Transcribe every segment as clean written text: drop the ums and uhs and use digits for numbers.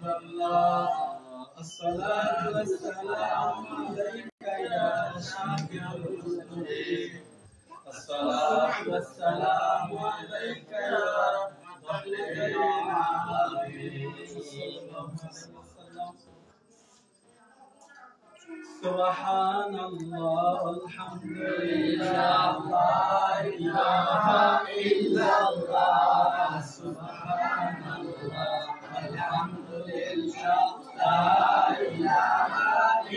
الله الصلاة والسلام عليك يا شافع المذنبين الصلاة والسلام عليك يا رحمة للعالمين سبحان الله الحمد لله لا إله إلا الله سبحان الله الحمد لله لا إله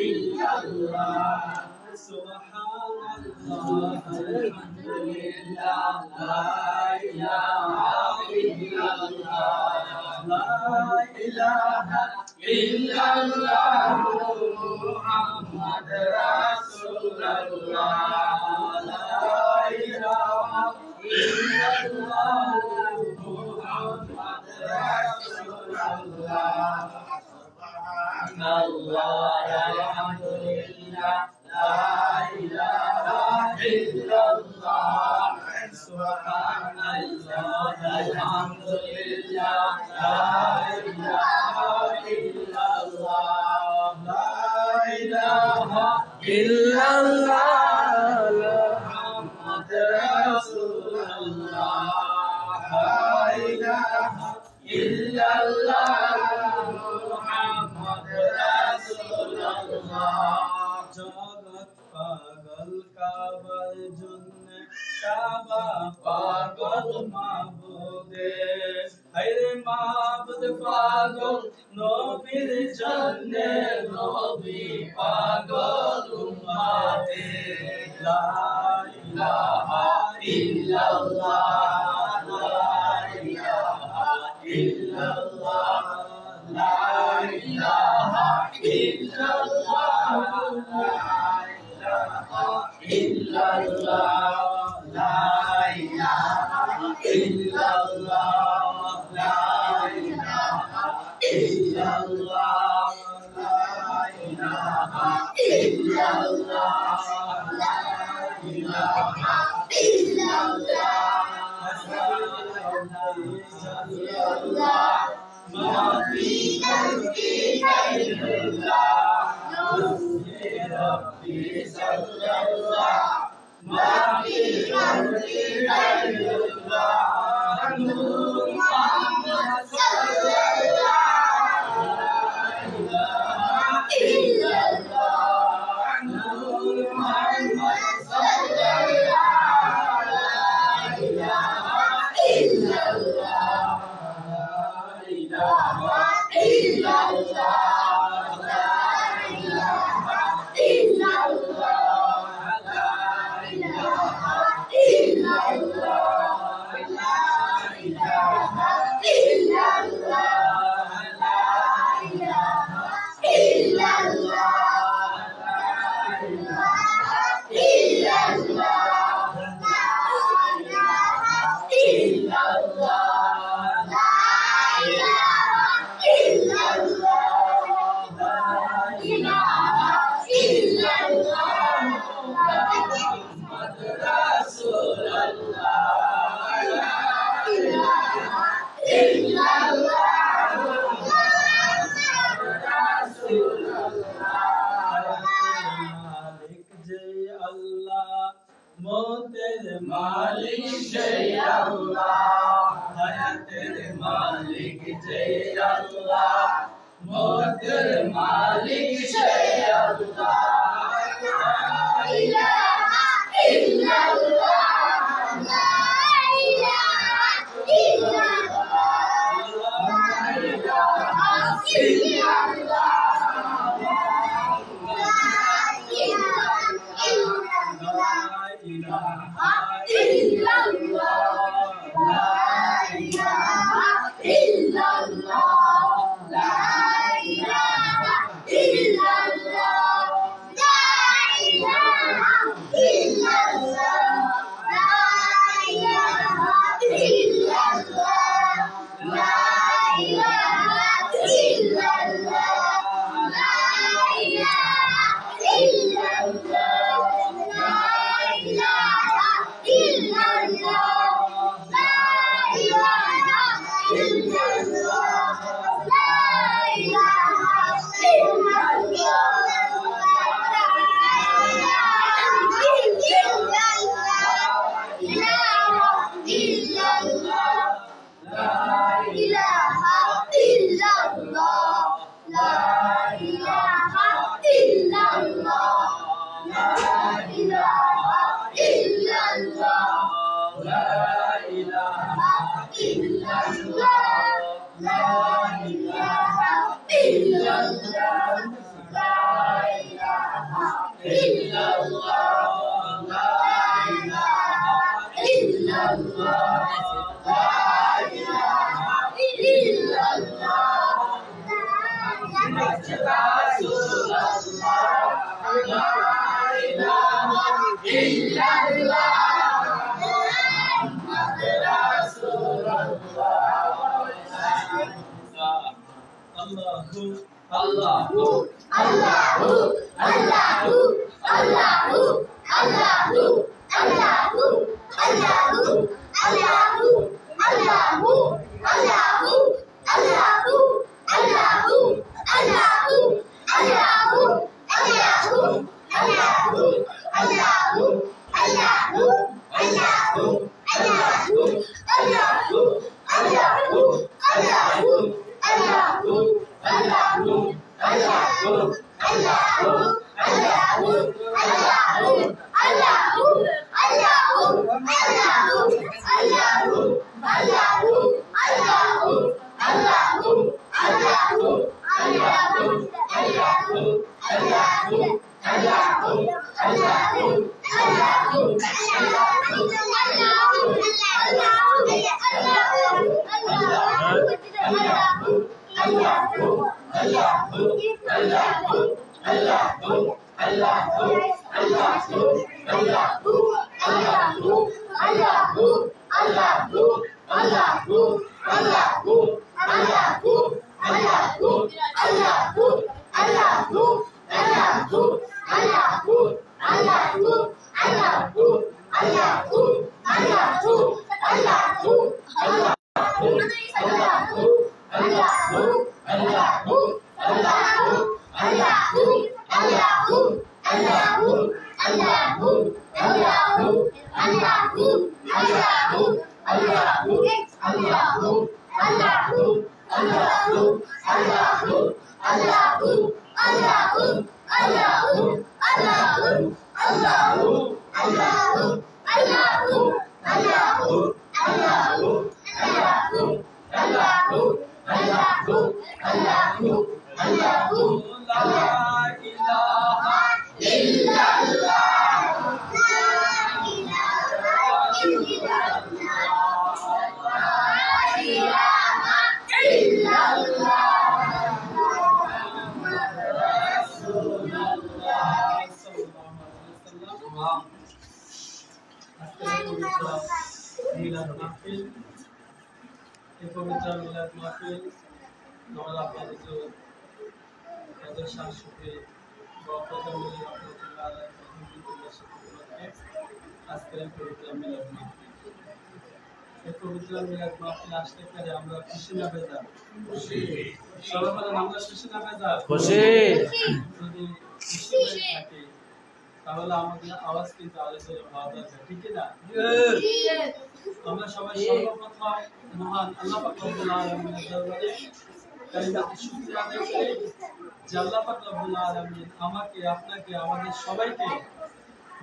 إلا الله سبحان الله الحمد لله لا إله إلا الله لا إله إلا الله محمد رسول الله لا إله إلا الله محمد رسول الله سبحان الله الحمد لله لا إله إلا الله سبحان الله الحمد لله لا إله إلا الله لا إله إلا الله محمد رسول الله لا إله إلا الله محمد رسول الله জগৎ পাগল কাবার জন্য কাবা পাগল মাবুদে হায়রে মাবুদ পাগল নবীর জন্য নবী পাগল উম্মতে লা ইলাহা ইল্লাল্লাহ লা ইলাহা ইল্লাল্লাহ লা ইলাহা ইল্লাল্লাহ illallah la ilaha illallah la ilaha illallah la ilaha illallah la ilaha illallah ma fi qalbi ghayrullah Rabbi sallallahu ma fi qalbi ghayrullah nur Muhammad sallallahu la ilaha illallah nur Muhammad sallallahu la ilaha illallah la ilaha illallah मोतेर मालिक जय अल्लाह हयातेर मालिक जय अल्लाह मोतेर मालिक जय अल्लाह ला इलाहा इल्लल्लाह ला इलाहा इल्लल्लाह ला इलाहा इल्लल्लाह La ilaha illallah তাহলে আমাদের আওয়াজ কিন্তু আরো জোরে হওয়া দরকার, ঠিক না? আমরা সবাই সর্বপ্রথম মহান আল্লাহ পাক রব্বুল আলামিনের দরবারে কালিমাতুশ শুকরিয়া আদায় করি যে আল্লাহ পাক রব্বুল আলামিন আমাকে, আপনাকে, আমাদের সবাইকে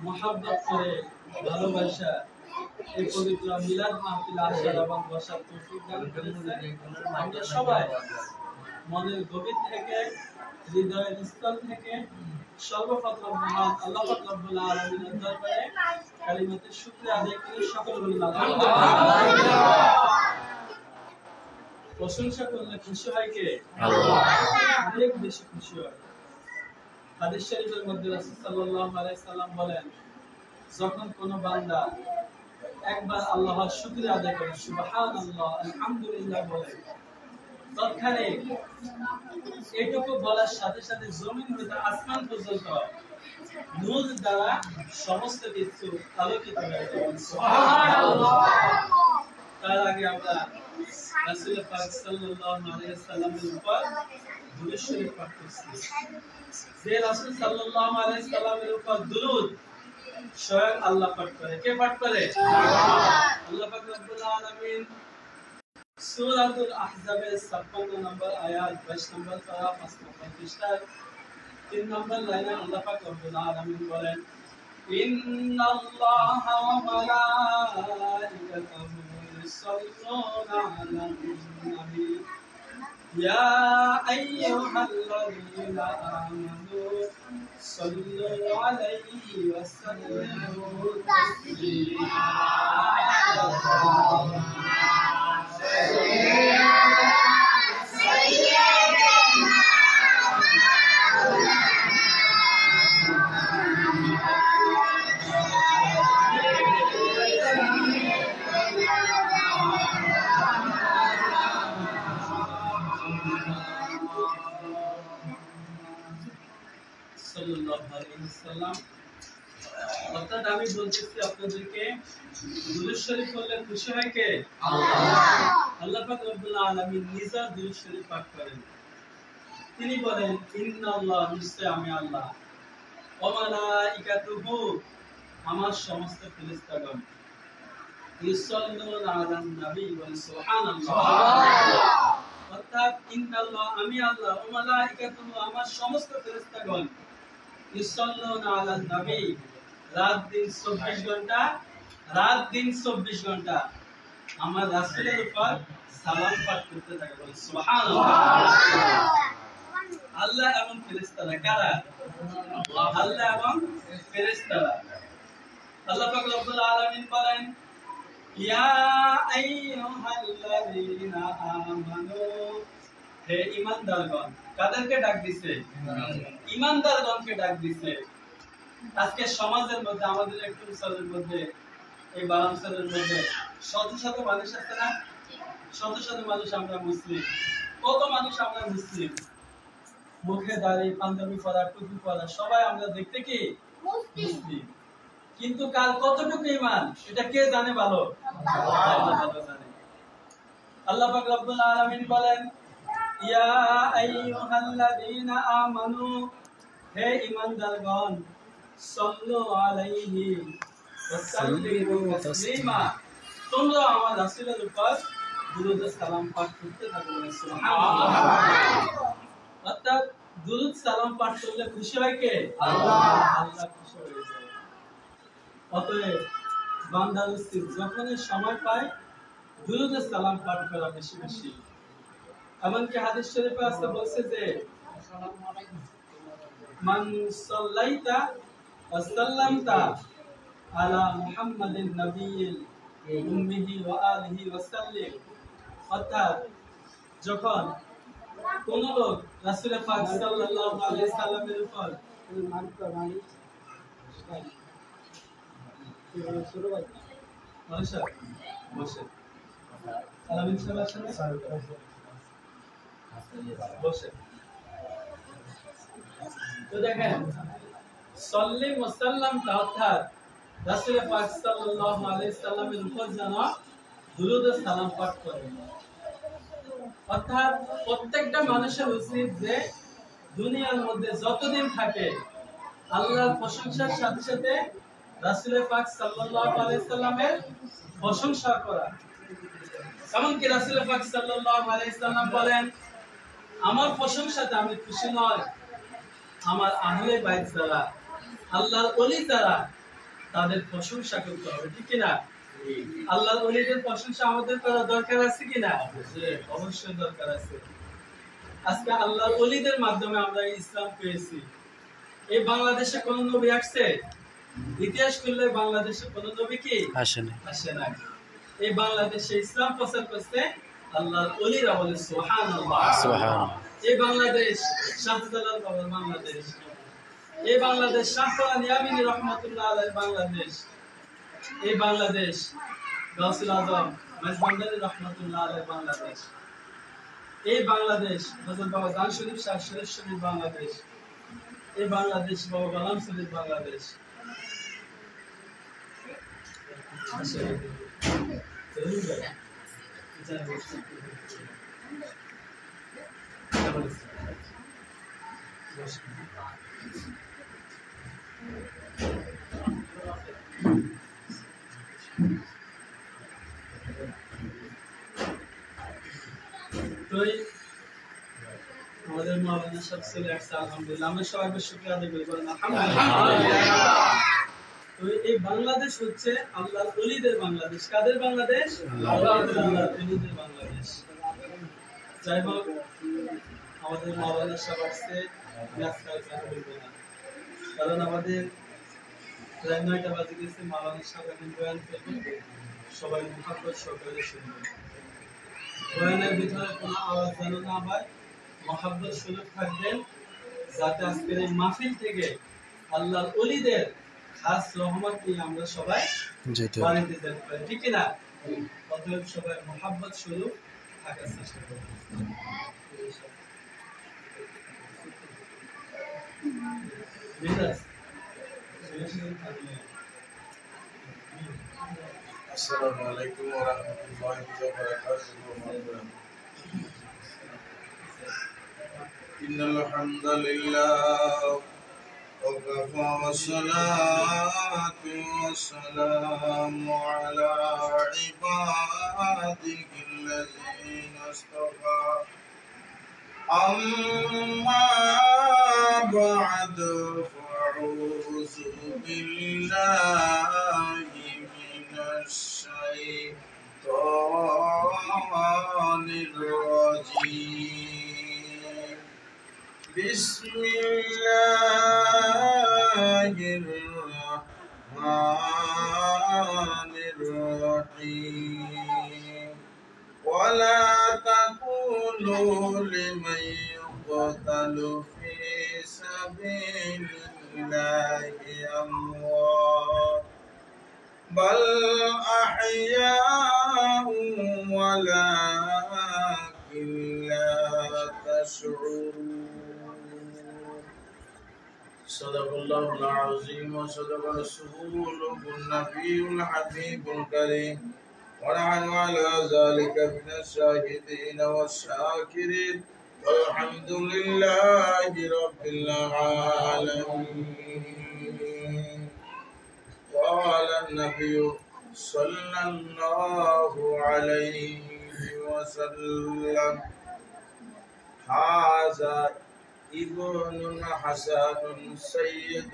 মহব্বত করে ভালোবাসা এই পবিত্র মিলাদ মাহফিলে আসার এবং বসার তৌফিক দান করেছেন। আমরা সবাই মনের গভীর থেকে, হৃদয়ের স্থল থেকে সর্বপ্রথম মহান আল্লাহ পাক রব্বুল আলামিনের দরবারে কালিমাতুশ শুকরিয়া আদায় করি। সকল বলি আলহামদুলিল্লাহ। প্রশংসা করলে খুশি হয় কে? আল্লাহ। অনেক বেশি খুশি হয়। হাদিস শরীফের মধ্যে রাসূল সাল্লাল্লাহু আলাইহি সাল্লাম বলেন, যখন কোন বান্দা একবার আল্লাহর শুকরিয়া আদায় করে, সুবহানাল্লাহ, আলহামদুলিল্লাহ বলে, তৎক্ষণে এটুকু বলার সাথে সাথে জমিন হতে আসমান পর্যন্ত নূর দ্বারা সমস্ত কিছু আলোকিত হয়ে যায়। সুবহানাল্লাহ। তার আগে আমরা রাসূল পাক সাল্লাল্লাহু আলাইহি সাল্লামের উপর দুরূদ শরীফ পাঠ করছি। যে রাসূল সাল্লাল্লাহু আলাইহি সাল্লামের উপর দুরূদ স্বয়ং আল্লাহ পাঠ করে। কে পাঠ করে? আল্লাহ পাক রব্বুল আলামিন সূরাতুল আহজাবের 56 নম্বর আয়াত, 22 নম্বর পারা, 5 নম্বর পৃষ্ঠার 3 নম্বর লাইনে আল্লাহ পাক রব্বুল আলামিন বলেন, ইন্নাল্লাহা ওয়া মালাইকাতাহু ইউসাল্লুনা আলান নবী ইয়া আইয়ুহাল্লাযীনা আমানু সাল্লু আলাইহি ওয়া সাল্লিমু তাসলিমা। সাল্লাল্লাহু আলাইহি ওয়াসাল্লাম। অর্থাৎ আমি বলতেছি আপনাদেরকে দুরূদ শরীফ পড়লে খুশি হয় কে? আল্লাহ পাক রব্বুল আলামিন নিজে দুরূদ শরীফ পাঠ করেন। তিনি বলেন ইন্নাল্লাহ, নিশ্চয় আমি আল্লাহ, ওয়া মালাইকাতুহু, আমার সমস্ত ফেরেশতাগণ, ইউসাল্লুনা আলান নবী ওয়া সুবহানাল্লাহ। অর্থাৎ ইন্নাল্লাহ, আমি আল্লাহ, ওয়া মালাইকাতুহু, আমার সমস্ত ফেরেশতাগণ, ইউসাল্লুনা আলান নবী, রাত দিন 24 ঘন্টা, রাত দিন 24 ঘন্টা আমার রাসূলের উপর সালাম পাঠ করতে থাকে। বলে সুবহানাল্লাহ। আল্লাহ এবং ফেরেশতারা কারা? আল্লাহ এবং ফেরেশতারা। আল্লাহ পাক রব্বুল আলামিন বলেন ইয়া আইয়ুহাল্লাযীনা আমানু, হে ঈমানদারগণ। কাদেরকে ডাক দিছে? ঈমানদারগণকে ডাক দিছে। আজকে সমাজের মধ্যে, আমাদের একটু সমাজের মধ্যে, এই বালামসালের মধ্যে শত শত মানুষ আছে না? শত শত মানুষ আমরা মুসলিম। কত মানুষ আমরা মুসলিম, মুখে দাড়ি, পাঞ্জাবি পরা, টুপি পরা, সবাই আমরা দেখতে কি মুসলিম। কিন্তু কার কতটুকু ঈমান এটা কে জানে ভালো? আল্লাহ ভালো জানে। আল্লাহ পাক রব্বুল আলামিন বলেন ইয়া আইয়ুহাল্লাযীনা আমানু, হে ঈমানদারগণ, সাল্লু আলাইহি ওয়া সাল্লিমু তাসলিমা, তোমরা আমার রাসূলের উপর দুরূদ ও সালাম পাঠ করতে থাকো। সুবহানাল্লাহ। অর্থাৎ দুরূদ সালাম পাঠ করলে খুশি হয় কে? আল্লাহ। আল্লাহ খুশি হয়ে যায়। অতএব বান্দার উচিত যখনই সময় পায় দুরূদ ও সালাম পাঠ করা বেশি বেশি। এমনকি হাদিস শরীফে আছে, বলছে যে মান সাল্লাইতা ওয়া সাল্লামতা আলা মুহাম্মাদিন নাবিয়্যিল উম্মিহি ওয়া আলিহি ওয়া সাল্লিম। অর্থাৎ যখন কোন লোক রাসূল পাক সাল্লাল্লাহু আলাইহি সাল্লামের উপর বসে আলামিন সাহেব বসে, তো দেখেন সাল্লিম ওয়া সাল্লাম, অর্থাৎ রাসূল পাক সাল্লাল্লাহু আলাইহি সাল্লামের উপর যেন দুরূদ ও সালাম পাঠ করে। অর্থাৎ প্রত্যেকটা মানুষের উচিত যে দুনিয়ার মধ্যে যতদিন থাকে আল্লাহর প্রশংসার সাথে সাথে রাসূল পাক সাল্লাল্লাহু আলাইহি সাল্লামের প্রশংসা করা। এমনকি রাসূল পাক সাল্লাল্লাহু আলাইহি সাল্লাম বলেন আমার প্রশংসাতে আমি খুশি নয়, আমার আহলে বাইত যারা, আল্লাহর ওলি যারা, তাদের প্রশংসা করতে হবে। ঠিক কি না? আল্লাহর ওলিদের প্রশংসা আমাদের করা দরকার আছে কি না? অবশ্যই দরকার আছে। আজকে আল্লাহর ওলিদের মাধ্যমে আমরা ইসলাম পেয়েছি। এই বাংলাদেশে কোন নবী আসছে? ইতিহাস করলে বাংলাদেশে কোন নবী কি আসে না। এই বাংলাদেশে ইসলাম প্রচার করতে আল্লাহর ওলিরা। বলে সুবহানাল্লাহ। এই বাংলাদেশ শাহজালাল বাবার বাংলাদেশ, এই বাংলাদেশ শাহজালাল ইয়ামিনী রহমাতুল্লাহ আলাইহি বাংলাদেশ, এই বাংলাদেশ গাউসুল আজম মাইজভান্ডারী রহমাতুল্লাহ আলাইহি বাংলাদেশ, এই বাংলাদেশ হযরত বাবা জান শরীফ শাহ শরীফ শরীফ বাংলাদেশ, এই বাংলাদেশ বাবা গোলাম শরীফ বাংলাদেশ। আমাদের মাওলানা সব চলে আসছে, আলহামদুলিল্লাহ। আমরা সবাই শুকরিয়া আদায় করি, বলেন আলহামদুলিল্লাহ। তো এই বাংলাদেশ হচ্ছে আল্লাহর ওলিদের বাংলাদেশ। কাদের বাংলাদেশ? আল্লাহর ওলিদের বাংলাদেশ। যাই হোক, আমাদের মাওলানা সব আসছে, আজকাল কেন বলবো না, কারণ আমাদের প্রায় 9টা বাজে গেছে। মাওলানা সাহেব এখন বয়ান করবেন, সবাই মুহাব্বত সহকারে শুনবেন। বয়ানের ভিতরে কোনো আওয়াজ যেন না হয়, মুহাব্বত সুলুক থাকবেন, যাতে আজকের এই মাহফিল থেকে আল্লাহর ওলিদের খাস রহমত নিয়ে আমরা সবাই বাড়িতে যেতে পারি। ঠিক না? অতএব সবাই মুহাব্বত সুলুক থাকার চেষ্টা করবেন। السلام عليكم ورحمة الله وبركاته. إن الحمد لله وكفى والصلاة والسلام على عباده الذين اصطفى أما بعد فأعوذ بالله من الشيطان الرجيم بسم الله الرحمن الرحيم ولا تقولوا لمن يقتل في سبيل الله أموات بل أحياء ولكن لا تشعرون صدق الله العظيم وصدق رسوله النبي الحبيب الكريم ونحن على ذلك من الشاهدين والشاكرين والحمد لله رب العالمين. قال النبي صلى الله عليه وسلم هذا ابن حسن سيد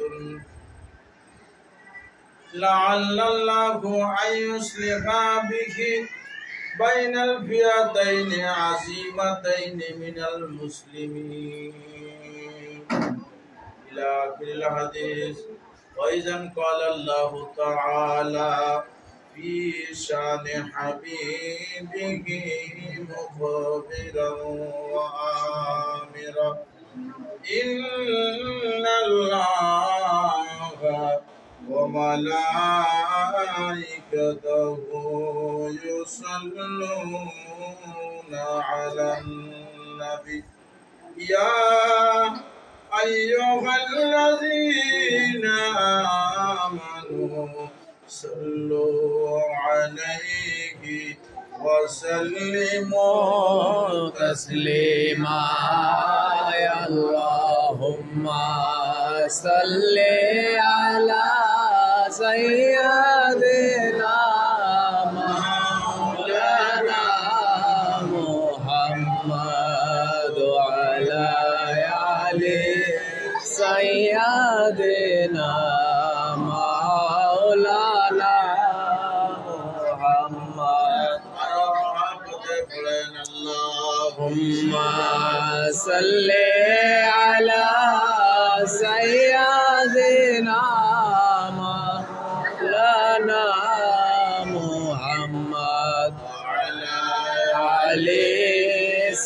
لعل الله أن يصلح به بين الفئتين عظيمتين من المسلمين إلى آخر الحديث. وإذا قال الله تعالى في شان حبيبه مخبرا وآمرا إن الله وملائكته يصلون على النبي يا أيها الذين آمنوا صلوا عليه وسلموا تسليما يا اللهم صل على سيدنا مولانا محمد وعلى آل سيدنا مولانا محمد اللهم صل على سيدنا مولانا محمد وعلى آل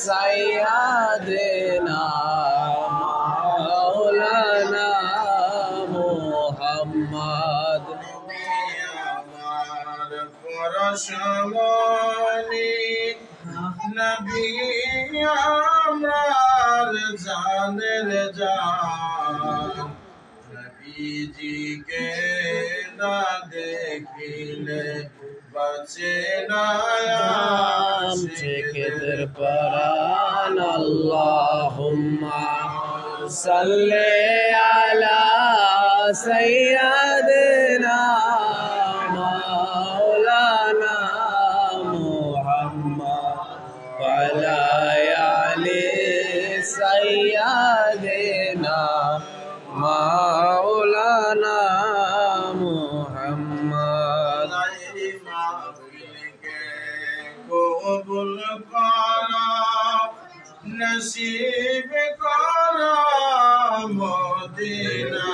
سيدنا مولانا محمد নবী আমরার জানের জান নবীজিকে না দেখিলে বাঁচে না আশিকদের পরান আল্লাহুম্মা সাল্লি আলা সাইয়্যিদিনা মাওলানা মুহাম্মদ ওয়া আলা আলি সাইয়্যিদিনা মাওলানা মুহাম্মদ কবুল করা নসিব করা মদিনা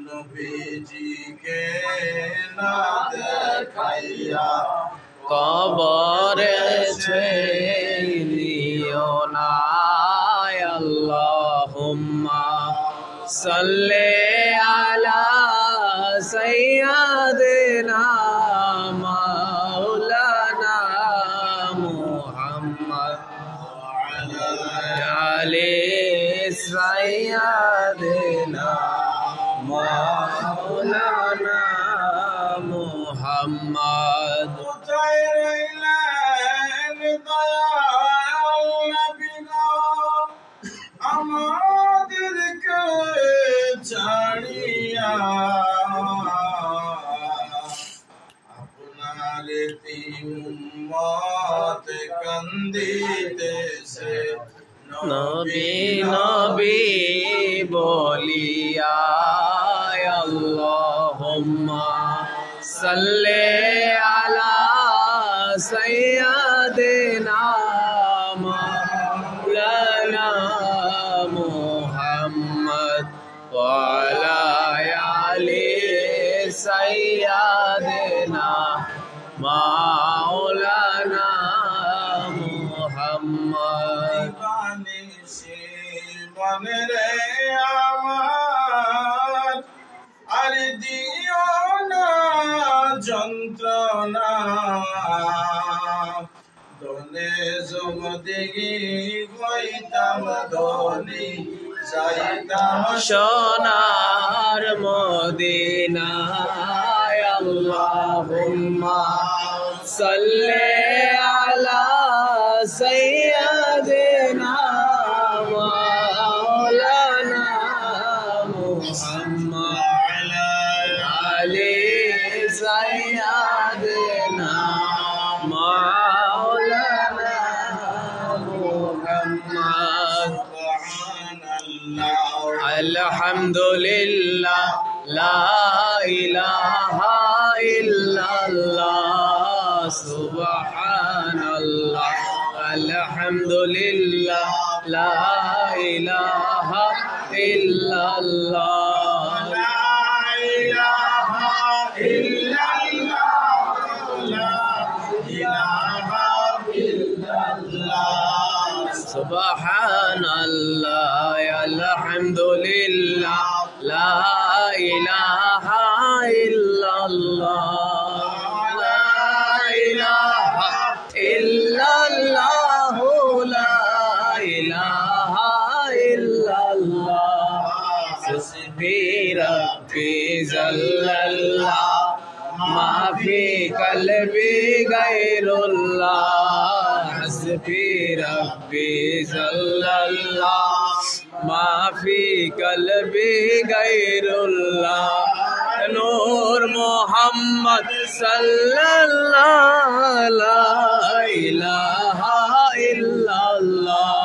নবীজিকে না দেখাইয়া কবরে ছেড়িও না আল্লাহুম্মা সাল্লি আলা সাইয়্যিদিনা মাওলানা মুহাম্মদ ওয়া আলা আলি سيدنا مولانا محمد কোথায় রইলেন দয়াল নবী গো আমাদেরকে ছাড়িয়া আপনার এতিম উম্মত কান্দিতেছে নবী নবী বলিয়া আল্লাহুম্মা সাল্লি আলা সাইয়্যিদিনা মাওলানা মুহাম্মদ ওয়া আলা আলি সাইয়্যিদিনা মাওলানা মুহাম্মদ বানিসে মনে রে আমার আর দিও না যন্ত্রণা দনে জগদিগি হইতাম ধনী যাইতাম সোনার মদিনায় আল্লাহুম্মা সাল্লি আলা সাইয়্যিদিনা মাওলানা মুহাম্মদ আলি সাইয়্যিদিনা মাওলানা মুহাম্মদ আলহামদুলিল্লাহ লা ইলাহা ইল্লাল্লাহ সুবহানাল্লাহ আলহামদুলিল্লাহ লা ইলাহা ইল্লাল্লাহ লা ইলাহা ইল্লাল্লাহ লা ইলাহা ইল্লাল্লাহ সুবহানাল্লাহ আলহামদুলিল্লাহ লা ইলাহা ইল্লাল্লাহ লা ইলাহা ইল্লাল্লাহ লা ইলাহা ইল্লাল্লাহ হাসবি রাব্বি জাল্লাল্লাহ মা ফি কলবি গায়রুল্লাহ হাসবি রাব্বি জাল্লাল্লাহ মা ফি কলবি গায়রুল্লাহ নূর মুহাম্মদ সাল্লাল্লাহ লা ইলাহা ইল্লাল্লাহ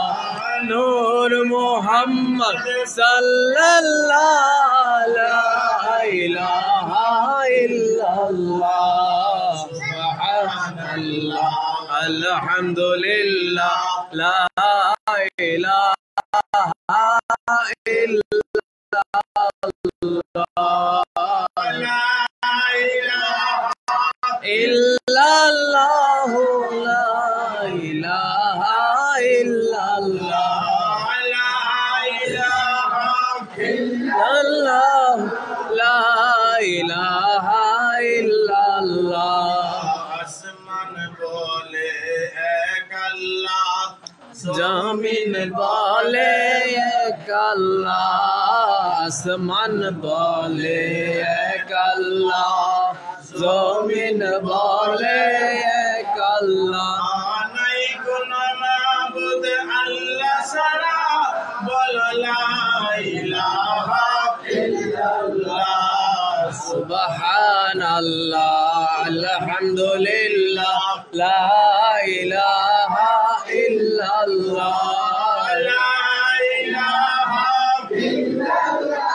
নূর মুহাম্মদ সাল্লাল্লাহ লা ইলাহা ইল্লাল্লাহ সুবহানাল্লাহ আলহামদুলিল্লাহ লা ইলাহা ইল্লাল্লাহ লা ইলাহা ইল্লাল্লাহ ইল্লাল্লাহ লা ইলাহা ইল্লাল্লাহ আসমান বলে এক আল্লাহ জমিন বলে এক আল্লাহ আসমান বলে এক আল্লাহ জমিন বলে এক আল্লাহ নাই কোন মাবুদ আল্লাহ ছাড়া বলো লা ইলাহা ইল্লাল্লাহ সুবহানাল্লাহ আলহামদুলিল্লাহ লা ইলাহা ইল্লাল্লাহ লা ইলাহা ইল্লাল্লাহ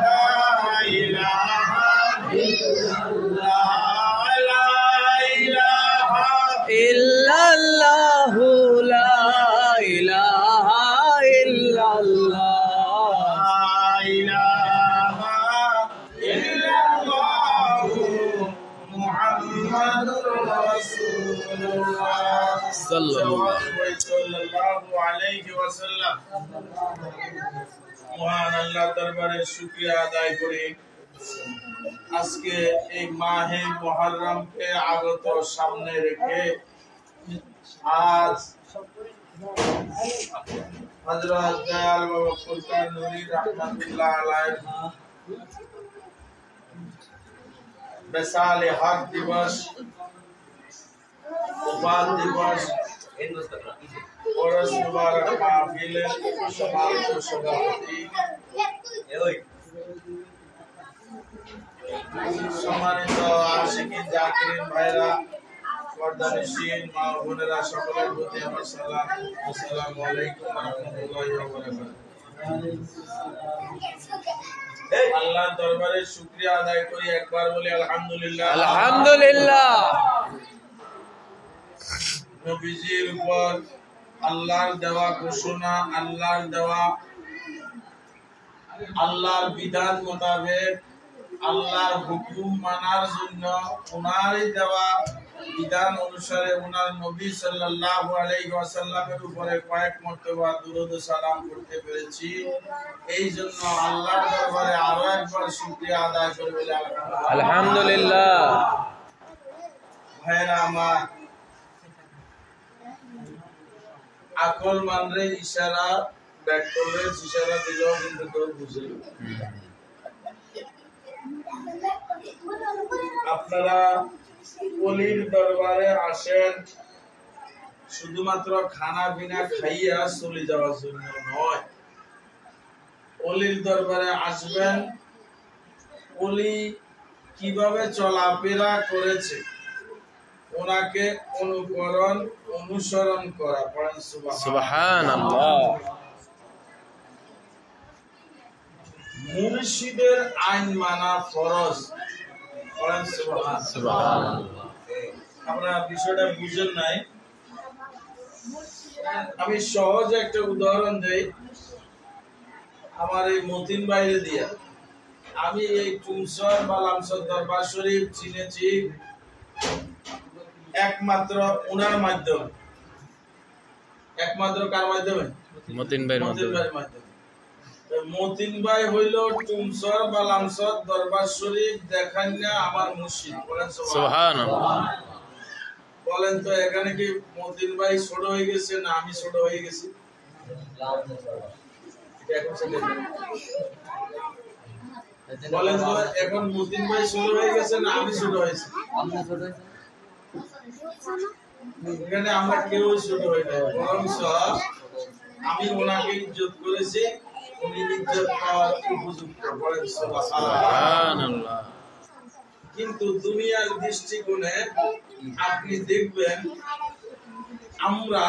লা ইলাহা ইল্লাল্লাহ লা ইলাহা ইল্লাল্লাহু লা ইলাহা ইল্লাল্লাহ লা ইলাহা ইল্লাল্লাহ মুহাম্মাদুর রাসূলুল্লাহ সাল্লাল্লাহু আলাইহি ওয়াসাল্লাম। মহান আল্লাহ দরবারে শুকরিয়া আদায় করি আজকে এই মাহে মুহররমকে আগত সামনে রেখে আজ হযরত দয়াল বাবা ফুরকান নুরী রাহমাতুল্লাহ আলাইহি বেসালে হক দিবস উপাল দিবস ওরস মুবারক মাহফিলের সম্মানিত সভাপতি সম্মানিত আশিকিন জাকিরিন ভাইরা পর্দানিশীন মা বোনেরা সকলের প্রতি আমার সালাম। আসসালামু আলাইকুম ওয়া রাহমাতুল্লাহি ওয়া বারাকাতুহু। আল্লাহর দরবারে শুকরিয়া আদায় করি, একবার বলি আলহামদুলিল্লাহ। আলহামদুলিল্লাহ। নবীজির উপর আল্লাহর দেওয়া ঘোষণা, আল্লাহর দেওয়া আল্লাহর বিধান মোতাবেক আল্লাহর হুকুম মানার জন্য ওনারই দেওয়া বিধান অনুসারে ওনার নবী সাল্লাল্লাহু আলাইহি ওয়াসাল্লামের উপরে কয়েক মর্তবা দুরূদ ও সালাম করতে পেরেছি। এই জন্য আল্লাহর দরবারে আরো একবার শুকরিয়া আদায় করে বলি আলহামদুলিল্লাহ। ভাইরা আমার, আকল মানরে ইশারা ব্যাক করলে ইশারা দিলেও কিন্তু কেউ বুঝে। আপনারা ওলির দরবারে আসেন শুধুমাত্র খানা বিনা খাইয়া চলে যাওয়ার জন্য নয়। ওলির দরবারে আসবেন ওলি কিভাবে চলাফেরা করেছে ওনাকে অনুসরণ করা। পড়েন সুবহানাল্লাহ। মুর্শিদের আইন মানা ফরজ। পড়েন সুবহানাল্লাহ। আপনারা বিষয়টা বুঝেন নাই, আমি সহজ একটা উদাহরণ দেই। আমার এই মতিন বাইরে দিয়া আমি এই টুমসর বা লামসর দরবার শরীফ চিনেছি একমাত্র ওনার মাধ্যমে। একমাত্র কার মাধ্যমে? মতিন ভাইয়ের মাধ্যমে। মতিন ভাই হইল টুমসর বা লামসর দরবার শরীফ দেখান না আমার মুর্শিদ। বলেন সুবহানাল্লাহ। বলেন তো এখানে কি মতিন ভাই ছোট হয়ে গেছে না আমি ছোট হয়ে গেছি? বলেন তো এখন মতিন ভাই ছোট হয়ে গেছে না আমি ছোট হয়েছি? এখানে আমরা কেউ ছোট হই নাই, বরং আমি ওনাকে ইজ্জত করেছি, উনি ইজ্জত পাওয়ার উপযুক্ত। বলেন সুবহানাল্লাহ। কিন্তু দুনিয়ার দৃষ্টিকোণে আপনি দেখবেন আমরা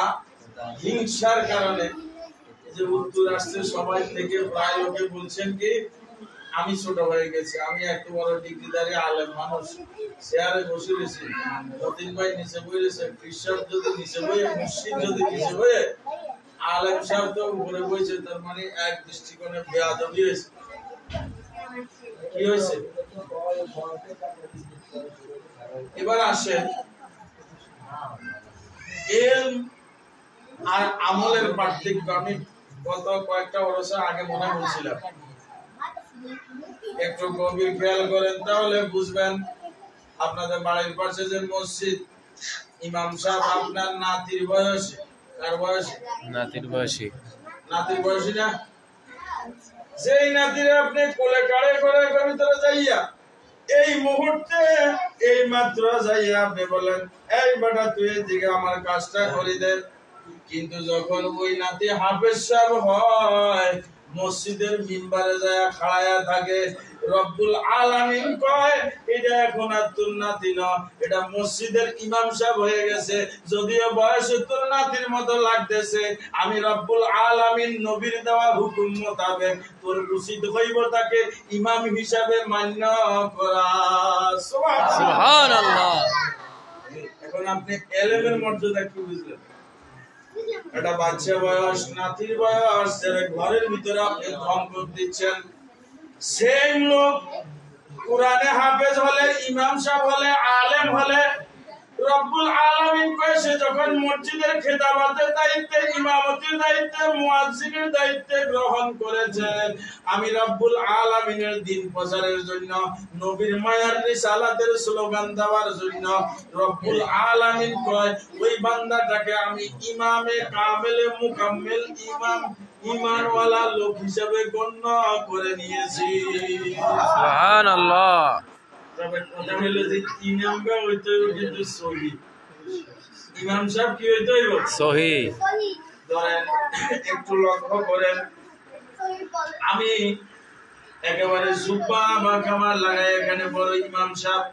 হিংসার কারণে যে উত্তর আসছে সবাই থেকে প্রায় লোকে বলছেন কি আমি ছোট হয়ে গেছি, আমি এত বড় ডিগ্রিধারী আলেম মানুষ চেয়ারে বসে রয়েছি, মতিন ভাই নিচে বই রয়েছে, খ্রিস্টান যদি নিচে বইয়ে, মুসলিম যদি নিচে বইয়ে, আলেম সাহেব তো উপরে বইছে, তার মানে এক দৃষ্টিকোণে বেয়াদবি হয়েছে। কি হয়েছে? এবার আসেন ইলম আর আমলের পার্থক্য। আমি গত কয়েকটা বছর আগে মনে বলছিলাম, একটু গভীর খেয়াল করেন তাহলে বুঝবেন। আপনাদের বাড়ির পাশে যে মসজিদ, ইমাম সাহেব আপনার নাতির বয়সী। কার বয়সী? নাতির বয়সী। নাতির বয়সী না? যেই নাতিরে আপনি কোলে কাড়ে করে ভিতরে যাইয়া এই মুহূর্তে এই মাত্র যাইয়া আপনি বলেন এই বেটা তুই এদিকে আমার কাজটা করে দে, কিন্তু যখন ওই নাতি হাফেজ সাহেব হয়, মসজিদের মিম্বারে যায় খাড়ায়া থাকে, রব্বুল আলামিন কয় এটা এখন আর তোর নাতি না, এটা মসজিদের ইমাম সাহেব হয়ে গেছে। যদিও বয়স তোর নাতির মতো লাগতেছে, আমি রব্বুল আলামিন নবীর দেওয়া হুকুম মোতাবেক তোর উচিত হইব তাকে ইমাম হিসাবে মান্য করা। সুবহানাল্লাহ। এখন আপনি এলেমের মর্যাদা কি বুঝলেন? এটা বাচ্চা বয়স, নাতির বয়স, যারা ঘরের ভিতরে আপনি ধমক দিচ্ছেন, সেই লোক কোরআনে হাফেজ হলে, ইমাম সাহেব হলে, আলেম হলে, রব্বুল আলামিন কয় সে যখন মসজিদের খেদমতের দায়িত্বে, ইমামতির দায়িত্বে, মুয়াজ্জিনের দায়িত্বে গ্রহণ করেছেন, আমি রব্বুল আলামিনের দ্বীন প্রচারের জন্য, নবীর মায়ার রিসালাতের স্লোগান দেওয়ার জন্য রব্বুল আলামিন কয় ওই বান্দাটাকে আমি ইমামে কামেলে মুকাম্মেল ঈমানওয়ালা লোক হিসেবে গণ্য করে নিয়েছি। সুবহানাল্লাহ। তবে কথা হলো যে ইমামটা হইতে হবে কিন্তু সহি। ইমাম সাহেব কি হইতে হইব? সহি। ধরেন একটু লক্ষ্য করেন, আমি একেবারে জুব্বা বা কামার লাগাই এখানে বড় ইমাম সাহেব,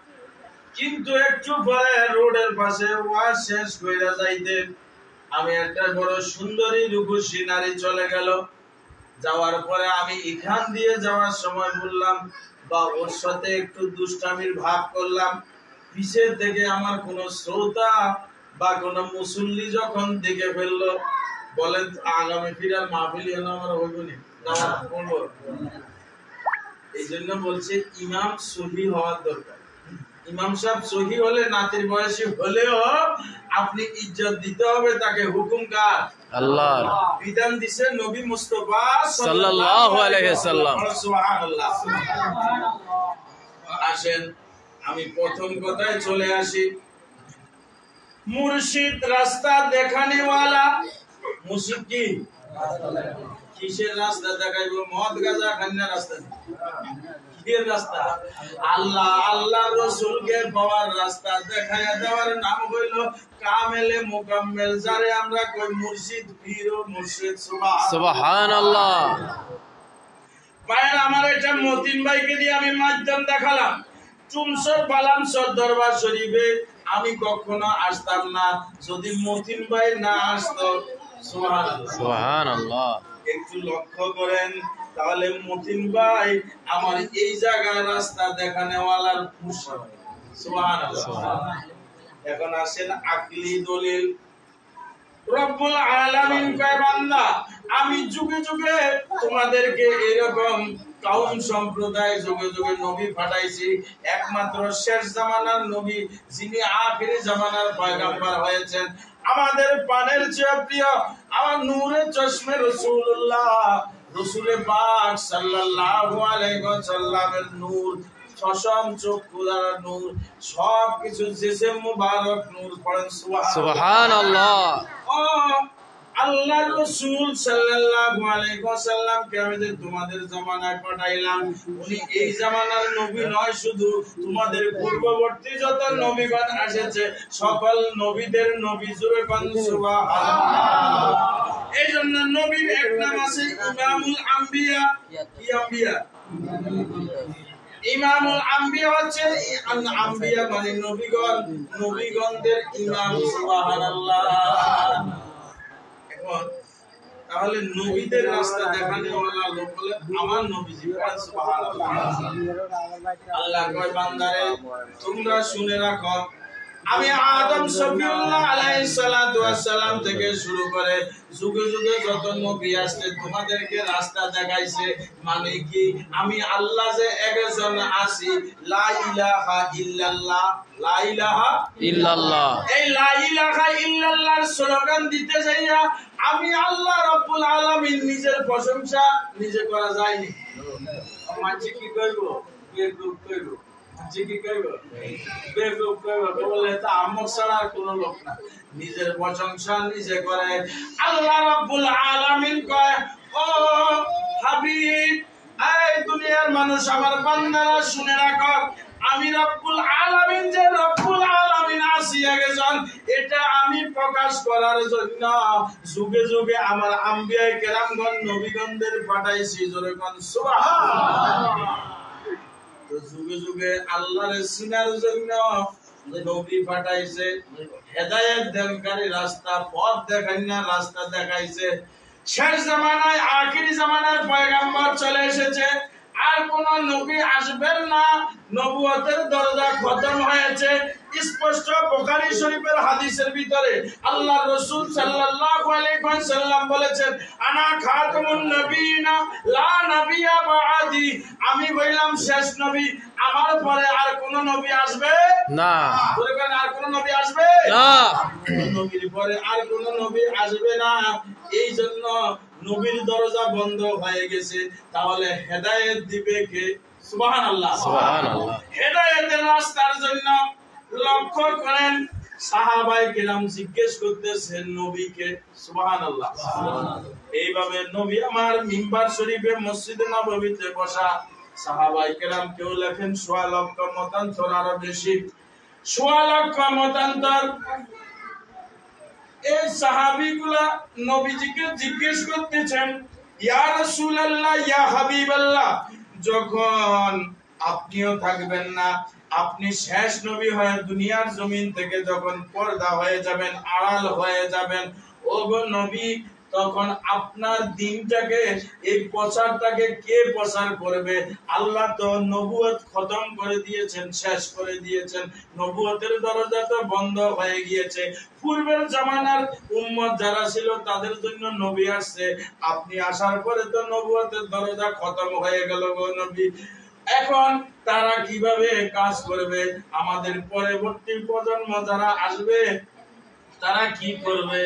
কিন্তু একটু পরে রোডের পাশে ওয়াজ শেষ কইরা যাইতে আমি একটা বড় সুন্দরী রূপসী নারী চলে গেল। যাওয়ার পরে আমি এখান দিয়ে যাওয়ার সময় বললাম বা ওর সাথে একটু দুষ্টামির ভাব করলাম, পিছের থেকে আমার কোন শ্রোতা বা কোন মুসল্লি যখন দেখে ফেললো, বলেন আগামী ফিরার মাহফিল হলো আমার হইবনি না বলবো? এই জন্য বলছে ইমাম সহি হওয়ার দরকার। ইমাম সাহেব সহি হলে নাতির বয়সী হলেও আপনি ইজ্জত দিতে হবে তাকে। হুকুম কার? আল্লাহর। বিধান দিছে নবী মুস্তাফা সাল্লাল্লাহু আলাইহি ওয়াসাল্লাম। সুবহানাল্লাহ। আসেন আমি প্রথম কথায় চলে আসি। মুর্শিদ রাস্তা দেখানেওয়ালা। মুর্শিদ কি? কিসের রাস্তা দেখাইবো? মদ গাঁজা খান্না রাস্তা? কিসের রাস্তা? আল্লাহ আল্লাহ রাসূলকে পাওয়ার রাস্তা দেখায়া দেওয়ার নাম হইল কামেলে মুকাম্মেল, যারে আমরা কই মুর্শিদ, পীর ও মুর্শিদ। সুবহানাল্লাহ। ভাইয়ের আমার এটা মতিন ভাইকে দিয়ে আমি মাধ্যম দেখালাম। চুমসর বালামসর দরবার শরীফে আমি কখনো আসতাম না যদি মতিন ভাই না আসতো। সুবহানাল্লাহ সুবহানাল্লাহ। একটু লক্ষ্য করেন, তাহলে মতিন ভাই আমার এই জায়গায় রাস্তা দেখানেওয়ালার মুর্শিদ। সুবহানাল্লাহ। এখন আসেন আকলি দলিল। রব্বুল আলামিন কয় বান্দা আমি যুগে যুগে তোমাদেরকে এরকম কাউম সম্প্রদায় যুগে যুগে নবী পাঠাইছি, একমাত্র শেষ জামানার নবী যিনি আখিরি জামানার পয়গম্বর হয়েছেন, আমাদের প্রাণের চেয়ে প্রিয়, আমার নূরে চশমে রাসূলুল্লাহ, রাসূলে পাক সাল্লাল্লাহু আলাইহি ওয়াসাল্লামের নূর, চশম চক্ষু দ্বারা নূর, সবকিছু জিসম মুবারক নূর। পড়েন সুবহানাল্লাহ। ও আল্লাহর রাসূল সাল্লাল্লাহু আলাইহি ওয়াসাল্লামকে আমি যে তোমাদের জামানায় পাঠাইলাম, উনি এই জামানার নবী নয়, শুধু তোমাদের পূর্ববর্তী যত নবীগণ এসেছে সকল নবীদের নবী। জোরে কোন সুবহানাল্লাহ। এই জন্য নবীর এক নাম আছে ইমামুল আম্বিয়া। কি আম্বিয়া? ইমামুল আম্বিয়া হচ্ছে আম্বিয়া মানে নবীগণ, নবীগণদের ইমাম। সুবহানাল্লাহ। এখন তাহলে নবীদের রাস্তা দেখানেওয়ালা লোক বলে আমার নবীজি। সুবহানাল্লাহ। আল্লাহ কয় বান্দারে তোমরা শুনে রাখো, আমি আদম শফিউল্লাহ আলাইহিস সালাতু ওয়াস সালাম থেকে শুরু করে যুগে যুগে যত নবী আসছে তোমাদেরকে রাস্তা দেখাইছে। মানে কি? আমি আল্লাহ যে একজন আছি, লা ইলাহা ইল্লাল্লাহ, লা ইলাহা ইল্লাল্লাহ। এই লা ইলাহা ইল্লাল্লাহর স্লোগান দিতে যাইয়া আমি আল্লাহ রাব্বুল আলামিন নিজের প্রশংসা নিজে করা যায়নি। মাঝে কি কইব? বেকুব কইব। নিজের প্রশংসা নিজে করে। আল্লাহ রাব্বুল আলামিন কয় ও হাবিব, এই দুনিয়ার মানুষ আমার বান্দারা শুনে রাখো, আমি রব্বুল আলামিন যে রব্বুল আলামিন আছি একজন, এটা আমি প্রকাশ করার জন্য যুগে যুগে আমার আম্বিয়া কেরামগণ নবীগণদের পাঠাইছি। জোরে কোন সুবহানাল্লাহ। যুগে যুগে আল্লাহর চিনার জন্য নবী পাঠাইছে, হেদায়েত দানকারী রাস্তা, পথ দেখাইনা রাস্তা দেখাইছে। শেষ জামানায় আখিরি জামানার পয়গম্বর চলে এসেছে, আর কোন নবী আসবেন না, নবুয়তের দরজা খতম হয়েছে। স্পষ্ট বুখারী শরীফের হাদিসের ভিতরে আল্লাহর রাসূল সাল্লাল্লাহু আলাইহি ওয়াসাল্লাম বলেছেন, আনা খাতামুন নবিয়িনা লা নাবিয়্যা বা'দি, আমি হইলাম শেষ নবী, আমার পরে আর কোন নবী আসবে না। বলেন, আর কোন নবী আসবে না। নবীর পরে আর কোন নবী আসবে না। এই জন্য নবীর দরজা বন্ধ হয়ে গেছে, তাহলে হেদায়েত দিবে কে? সুবহানাল্লাহ। সুবহানাল্লাহ। হেদায়েতের রাস্তার জন্য লক্ষ্য করেন, সাহাবায়ে কেরাম জিজ্ঞেস করতেছেন নবীকে। সুবহানাল্লাহ। এইভাবে নবী আমার মিম্বার শরীফে মসজিদে নববীতে বসা, সাহাবায়ে কেরাম কেউ লেখেন ১৬ লক্ষ মতান্তর, আরো বেশি ১৬ লক্ষ মতান্তর। এই সাহাবীগুলা নবীজিকে জিজ্ঞেস করতেছেন, ইয়া রাসূলুল্লাহ, ইয়া হাবিবাল্লাহ, যখন আপনিও থাকবেন না, আপনি শেষ নবী হয়ে দুনিয়ার জমিন থেকে যখন পর্দা হয়ে যাবেন, আড়াল হয়ে যাবেন, ওগো নবী, তখন আপনার দিনটাকে, এই প্রচারটাকে কে প্রচার করবে? আল্লাহ তো নবুয়ত খতম করে দিয়েছেন, শেষ করে দিয়েছেন, নবুয়তের দরজা তো বন্ধ হয়ে গিয়েছে। পূর্বের জামানার উম্মত যারা ছিল তাদের জন্য নবী আসছে, আপনি আসার পরে তো নবুয়তের দরজা খতম হয়ে গেল গো নবী। এখন তারা কিভাবে কাজ করবে? আমাদের পরবর্তী প্রজন্ম যারা আসবে তারা কি করবে?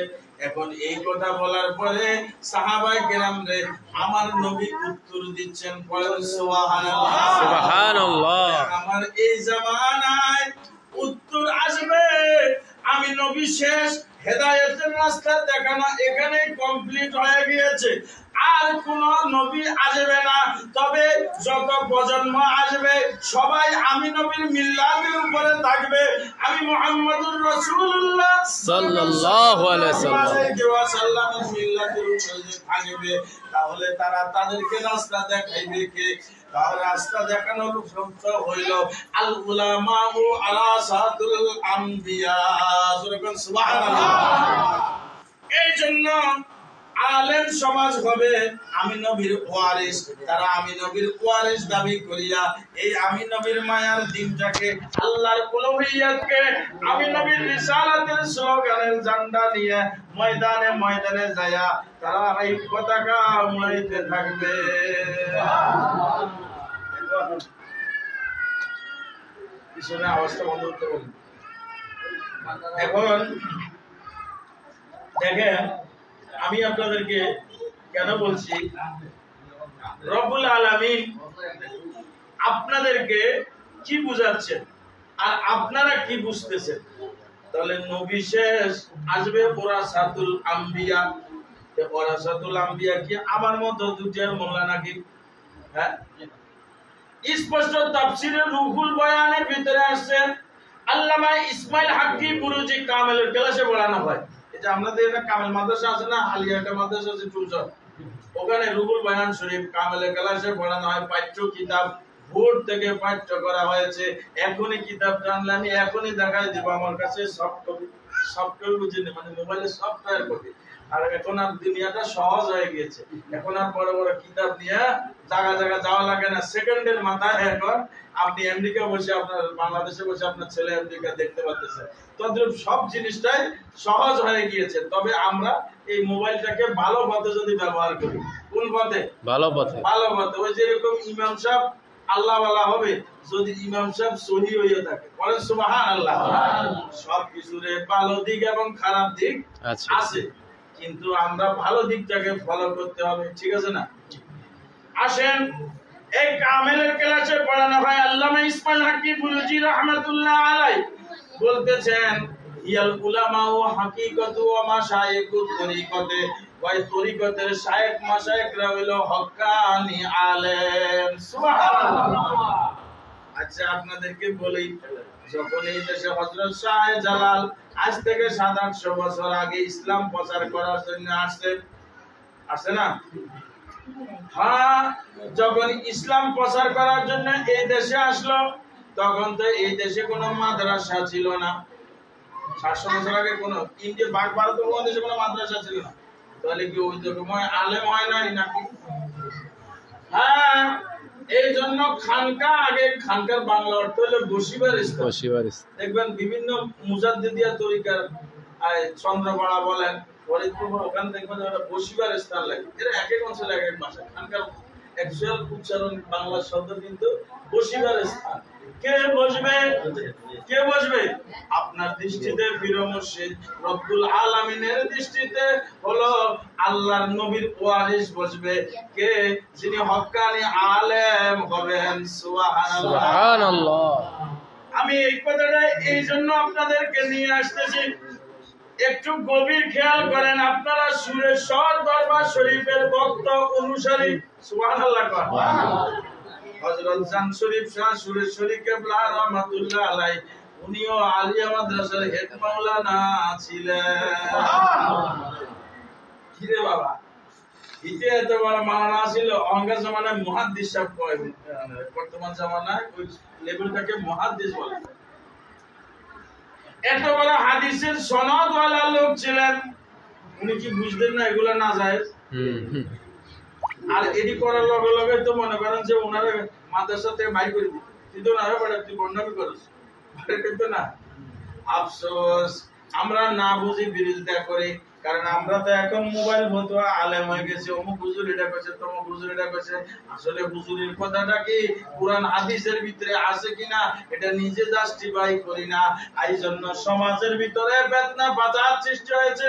এখন এই কথা বলার পরে সাহাবায়ে কেরাম রে আমার নবী উত্তর দিচ্ছেন, বলেন সুবহানাল্লাহ। সুবহানাল্লাহ। আমার এই জামানায় উত্তর আসবে, আমি নবী শেষ, হেদায়েতের রাস্তা দেখানো এখানে কমপ্লিট হয়ে গিয়েছে, আর কোন নবী আসবে না। তবে যত প্রজন্ম আসবে সবাই আমি নবীর মিল্লাতের উপরে থাকবে, আমি মুহাম্মদুর রাসূলুল্লাহ সাল্লাল্লাহু আলাইহি ওয়াসাল্লামের মিল্লাতের উপরে থাকবে। তাহলে তারা তাদেরকে রাস্তা দেখাইবে কে? তার রাস্তা দেখানোর শর্ত হইল আল উলামাউ আরাসাতুল আম্বিয়া। সুবহানাল্লাহ। এই জন্য আলেম সমাজ হবে আমি নবীর ওয়ারিস, তারা আমি নবীর ওয়ারিস দাবি করিয়া এই আমি নবীর মায়ার দিনটাকে, আল্লাহর উলুহিয়্যাতকে, আমি নবীর রিসালাতের স্লোগানের ঝান্ডা নিয়ে ময়দানে ময়দানে যায়া তারা এই পতাকা উড়াইতে থাকবে। পিছনে আওয়াজটা বন্ধ করতে বলুন। এখন দেখেন, আমি আপনাদেরকে কেন বলছি, রব্বুল আলামিন আপনাদেরকে কি বুঝাচ্ছেন আর আপনারা কি বুঝতেছেন? তাহলে নবী শেষ, আসবে ওরাসাতুল আম্বিয়া। ওরাসাতুল আম্বিয়া কি আমার মতো দুটিয়ার মোল্লা নাকি? হ্যাঁ, স্পষ্ট তাফসীরের রুহুল বয়ানের ভিতরে আসছে, আল্লামা ইসমাইল হাক্কি বুরুজি কামেলের ক্লাসে পড়ানো হয়। এটা আমাদের একটা কামেল মাদ্রাসা আছে না, আলিয়া একটা মাদ্রাসা আছে টুলচর, ওখানে রুহুল বয়ান শরীফ কামেলের ক্লাসে পড়ানো হয়। পাঠ্য কিতাব বোর্ড থেকে পাঠ্য করা হয়েছে। এখনই কিতাবটা আনলে আমি এখনই দেখাই দিব, আমার কাছে সফটওয়্যার বুঝিনি, মানে মোবাইলে সফটওয়্যার কপি। আর এখন আর দুনিয়াটা সহজ হয়ে গিয়েছে, এখন আর বড় বড় কিতাব নিয়ে জায়গা জায়গা যাওয়া লাগে না, সেকেন্ডের মাথায় এখন আপনি আমেরিকা বসে, আপনার বাংলাদেশে বসে আপনার ছেলে আমেরিকা দেখতে পাচ্ছেন। তদ্রুপ সব জিনিসটাই সহজ হয়ে গিয়েছে। তবে আমরা এই মোবাইলটাকে ভালো পথে যদি ব্যবহার করি, কোন পথে? ভালো পথে। ভালো পথে। ওই যেরকম ইমাম সাহেব আল্লাহ ওয়ালা হবে যদি ইমাম সাহেব সহি হয়ে থাকে, বলেন সুবহানাল্লাহ। সব কিছুর ভালো দিক এবং খারাপ দিক আছে, কিন্তু আমরা ভালো দিকটাকে ফলো করতে হবে, ঠিক আছে না? আসেন, এই কামেলের ক্লাসে পড়ানো হয়। আল্লামা ইসমাইল হাক্কি বুরুজি রাহমাতুল্লাহ আলাইহি বলতেছেন, ইয়াল উলামা ও হাকিকাতু ওয়া মাশায়েখুত তরিকতে, ওই তরিকতের শায়েখ মাশায়েখরা হলো হক্কানি আলেম। সুবহানাল্লাহ। আচ্ছা, আপনাদেরকে বলি, যখন এই দেশে হযরত শাহ জালাল আজ থেকে ৭০০-৮০০ বছর আগে ইসলাম প্রচার করার জন্য আসছে না? হ্যাঁ, যখন ইসলাম প্রচার করার জন্য এই দেশে আসলো, তখন তো এই দেশে কোনো মাদ্রাসা ছিল না। ৭০০ বছর আগে কোনো ইন্ডিয়া ভারত উপমহাদেশে কোনো মাদ্রাসা ছিল না। তাহলে কি ওই রকম আলেম হয় নাই নাকি? হ্যাঁ, এই জন্য খানকা, আগে খানকার বাংলা অর্থ হলো বসিবার স্থান। বসিবার দেখবেন বিভিন্ন মুজাদ্দিদিয়া তরিকার চন্দ্রপাড়া বলেন, ফরিদপুর, ওখানে দেখবেন ওরা বসিবার স্থান লাগে। এরা এক এক অঞ্চলে এক এক ভাষা। খানকার অ্যাকচুয়াল উচ্চারণ বাংলা শব্দ কিন্তু বসিবার স্থান। কে বসবে? কে বসবে? আপনার দৃষ্টিতে পীর মুর্শিদ রব্বুল আলামিনের দৃষ্টিতে হলো আল্লাহর নবীর ওয়ারিস বসবে। কে? যিনি হক্কানি আলেম হবেন। সুবহানাল্লাহ। সুবহানাল্লাহ। আমি এই কথাটা এই জন্য আপনাদেরকে নিয়ে আসতেছি, একটু গভীর খেয়াল করেন। আপনারা সুরেশ্বর দরবার শরীফের ভক্ত অনুসারী। সুবহানাল্লাহ। হযরত জান শরীফ শাহ সুরেশ্বরী কেবলা রাহমাতুল্লাহ আলাইহি, উনিও আলিয়া মাদ্রাসার হেড মাওলানা ছিলেন। কি রে বাবা, ইতে এত বড় মাওলানা ছিল, অঙ্গের জামানায় মুহাদ্দিস সাহেব কয়, বর্তমান জামানায় ওই লেভেলটাকে মুহাদ্দিস বলে। এত বড় হাদিসের সনদওয়ালা লোক ছিলেন। উনি কি বুঝতেন না এগুলা না যায়? আর এডি করার লগে লগে তো মনে করেন যে ওনারে মাদ্রাসা থেকে বাইর করে দিত, কিন্তু ওনারা বলে তুই বর্ণনা করিস, কিন্তু না। আফসোস আমরা না বুঝি বিরোধিতা করি, কারণ আমরা তো এখন মোবাইল ফতোয়া আলেম হয়ে গেছি, অমুক হুজুর এটা কইছে, তমুক হুজুর এটা কইছে। আসলে হুজুরের কথাটা কি কুরআন হাদিসের ভিতরে আছে কিনা এটা নিজে জাস্টিফাই করি না। এই জন্য সমাজের ভিতরে বেদনা বাজার সৃষ্টি হয়েছে।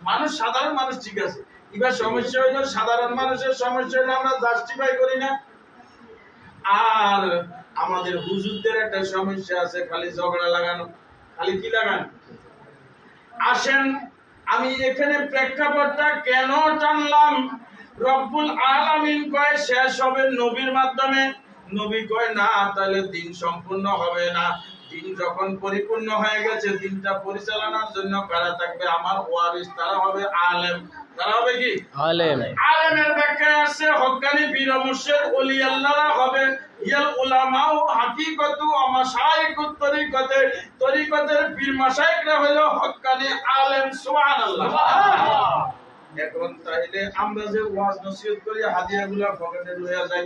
মানুষ, সাধারণ মানুষ ঠিক আছে, এবার সমস্যা হইলো সাধারণ মানুষের সমস্যা হইলো আমরা জাস্টিফাই করি না। আর আমাদের হুজুরদের একটা সমস্যা আছে, খালি ঝগড়া লাগানো, খালি কি লাগানো। আসেন আমি এখানে প্রেক্ষাপটটা কেন টানলাম। রব্বুল আলামিন কয় শেষ হবে নবীর মাধ্যমে, নবী কয় না তাহলে দিন সম্পূর্ণ হবে না। দিন যখন পরিপূর্ণ হয়ে গেছে, দিনটা পরিচালনার জন্য কারা থাকবে? আমার ওয়ারিস, তারা হবে আলেম। তারা হবে কি? আলেম। আলেমের ব্যাখ্যায় আছে হক্কানি পীর মুর্শিদ ওলি আল্লাহরা হবে ইয়াল উলামাউ হাকিকাতু ওয়া মাশায়েখুত তরিকতে, তরিকতের পীর মাশায়েখরা হলো হক্কানি আলেম। সুবহানাল্লাহ। এখন তাইলে আমরা যে ওয়াজ নসিহত করি, হাদিয়াগুলো পকেটে রয়ে যায়।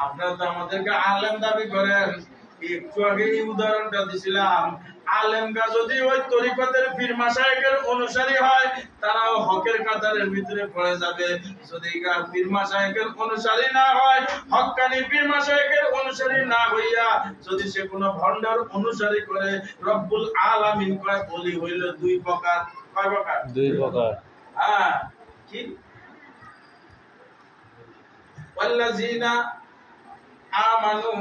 আপনারা তো আমাদেরকে আলেম দাবি করেন। একটু আগে এই উদাহরণটা দিছিলাম, আলেমরা যদি ওই তরিকতের পীর মাশায়েখের অনুসারী হয়, তারাও হকের কাতারের ভিতরে পড়ে যাবে। যদি পীর মাশায়েখের অনুসারী না হয়, হক্কানি পীর মাশায়েখের অনুসারী না হইয়া যদি সে কোনো ভণ্ডর অনুসারী করে, রব্বুল আলামিন কয় ওলি হইল দুই প্রকার। কয় প্রকার? দুই প্রকার। হ্যাঁ, কি? ওয়াল্লাযিনা আমানু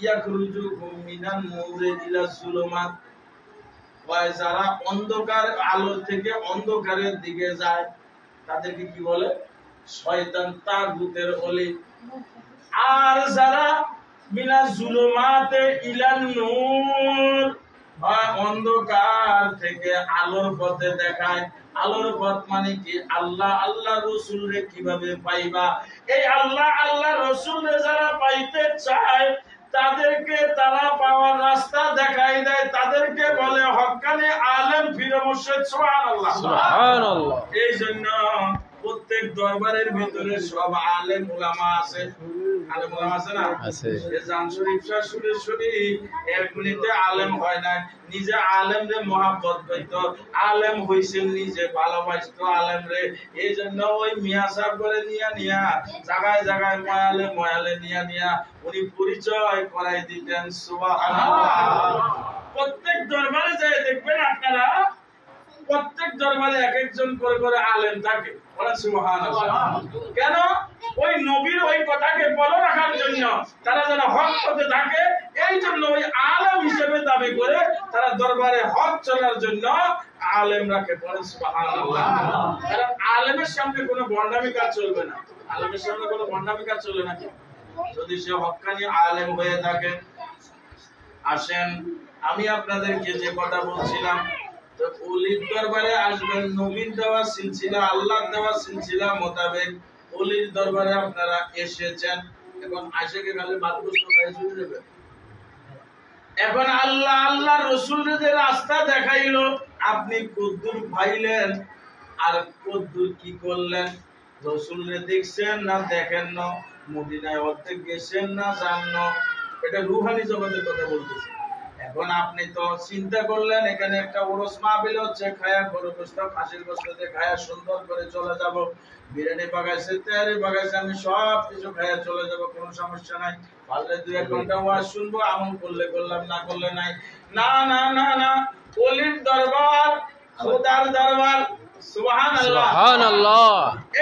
ইয়াখরুজুহুম মিনান নূরি ইলা যুলুমাত, যারা অন্ধকার আলো থেকে অন্ধকারের দিকে যায় তাদেরকে কি বলে? শয়তান, তাগুতের ওলি। আর যারা মিনাজ যুলুমাতে ইলান নূর, অন্ধকার থেকে আলোর পথে দেখায়। আলোর পথ মানে কি? আল্লাহ, আল্লাহ রাসূলকে কিভাবে পাইবা, এই আল্লাহ, আল্লাহ রাসূলকে যারা পাইতে চায় তাদেরকে তারা পাওয়ার রাস্তা দেখাই দেয়, তাদেরকে বলে হক্কানি আলেম পীর মুর্শিদ। সুবহানাল্লাহ। সুবহানাল্লাহ। এই জন্য প্রত্যেক দরবারের ভিতরে সব আলেম উলামা আছে। আলেম উলামা আছে না? আছে। জান শরীফ শাহ সুরেশ্বরী এমনিতে আলেম হয় না, নিজে আলেমরে মহব্বত করতো, আলেম হইছেন নিজে ভালোবাসতো আলেমরে। এই জন্য ওই মিয়া সাহেব করে নিয়া জায়গায় জায়গায় ময়ালে নিয়া উনি পরিচয় করাই দিতেন। সুবহানাল্লাহ। প্রত্যেক দরবারে যায় দেখবেন আপনারা, প্রত্যেক দরবারে এক একজন করে করে আলেম থাকে। বলেন সুবহানাল্লাহ। কেন? ওই নবীর ওই কথাকে বলে রাখার জন্য, তারা যেন হক পথে থাকে, এই জন্য ওই আলেম হিসেবে দাবি করে তারা দরবারে হক চলার জন্য আলেম রাখে। বলেন সুবহানাল্লাহ। কারণ আলেমের সামনে কোনো ভণ্ডামি কাজ চলবে না। আলেমের সামনে কোনো ভণ্ডামি কাজ চলে না যদি সে হক্কানি আলেম হয়ে থাকে। আসেন আমি আপনাদেরকে যে কথা বলছিলাম, তো ওলির দরবারে আসবেন নবীর দেওয়া সিলসিলা, আল্লাহর দেওয়া সিলসিলা মোতাবেক ওলির দরবারে আপনারা এসেছেন। এখন আশেকে খালি বাদগুস্ত খাই চলে যাবে। এখন আল্লাহ, আল্লাহ রাসূলের যে রাস্তা দেখাইলো, আপনি কদ্দুর পাইলেন আর কদ্দুর কি করলেন? রসুলরে দেখছেন না দেখেন না, মদিনায় অর্ধেক গেছেন না যান না, এটা রুহানি জগতের কথা বলতেছে। এখন আপনি তো চিন্তা করলেন এখানে একটা ওরস মাহফিল হচ্ছে, খায়া গরু গোশত খাসির গোশত দিয়ে খায়া সুন্দর করে চলে যাব, বিরিয়ানি পাকাইছে তেহারি পাকাইছে, আমি সব কিছু খায়া চলে যাব, কোনো সমস্যা নাই, পারলে 2-1 ঘন্টা ওয়াজ শুনবো, আমল করলে করলাম না করলে নাই। না না না না, ওলির দরবার খোদার দরবার, সুবহানাল্লাহ সুবহানাল্লাহ।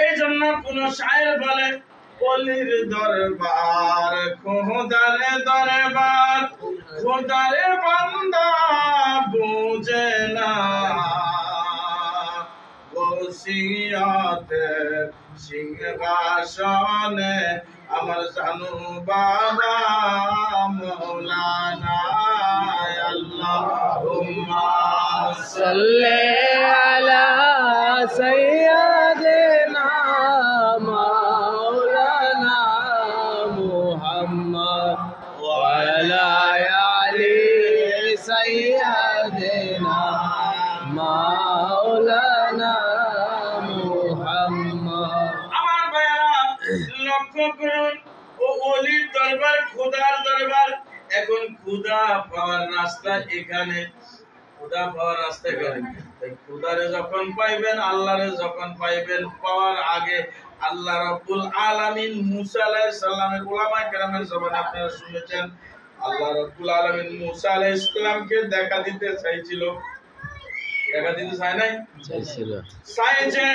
এই জন্য কোন শায়ের বলে ওলির দরবার খোদার দরবার, খোদার বান্দা বুঝে না ওসিয়াতে সিংহাসনে আমার জানু বাবা মৌলানা আল্লাহুম্মা সাল্লি আলা সাইয়্যিদিনা মাওলানা মুহাম্মদ ওয়া আলা আলি সাইয়্যিদিনা মাওলানা মুহাম্মদ। আমার ভাইরা লক্ষ্য করুন, ও ওলির দরবার খোদার দরবার। এখন খোদা পাওয়ার রাস্তা এখানে, খোদা পাওয়ার রাস্তা এখানে। তাই খোদারে যখন পাইবেন, আল্লাহরে যখন পাইবেন, পাওয়ার আগে আল্লাহ রাব্বুল আলামিন মুসা আলাইহিস সালামের উলামায়ে কেরামের জবানে আপনারা শুনেছেন, আল্লাহ রাব্বুল আলামিন মুসা আলাইহিস সালামকে দেখা দিতে চাইছিল, দেখা দিতে চায় নাই, চাইছিল, চাইছে,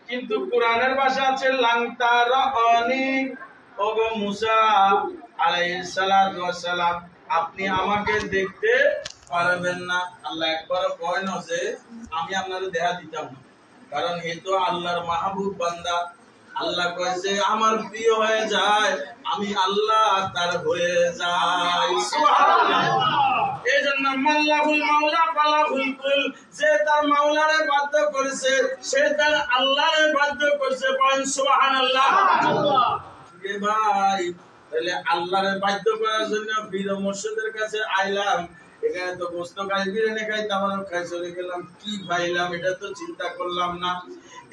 কিন্তু কোরআনের ভাষা আছে লাং তারানি, ওগো মুসা আলাইহিস সালাতু ওয়াস সালাম, আপনি আমাকে দেখতে পারবেন না। আল্লাহ একবার কয় না যে আমি আপনারে দেখা দিতাম না, কারণ হে তো আল্লাহর মাহবুব বান্দা। আল্লাহ কয় যে আমার প্রিয় হয়ে যায়, আমি আল্লাহ তার হয়ে যাই, সুবহানাল্লাহ। এই জন্য মাল্লাহুল মাওলা পালাহুল কুল, যে তার মাওলারে বাধ্য করেছে সে তার আল্লাহরে বাধ্য করেছে, বলেন সুবহানাল্লাহ। এ ভাই, তাহলে আল্লাহরে বাধ্য করার জন্য বীর মুর্শিদের কাছে আইলাম, এখানে তো গোস্ত খাই, বিরিয়ানি খাই, তামাক খাই, চলে গেলাম, কি খাইলাম এটা তো চিন্তা করলাম না।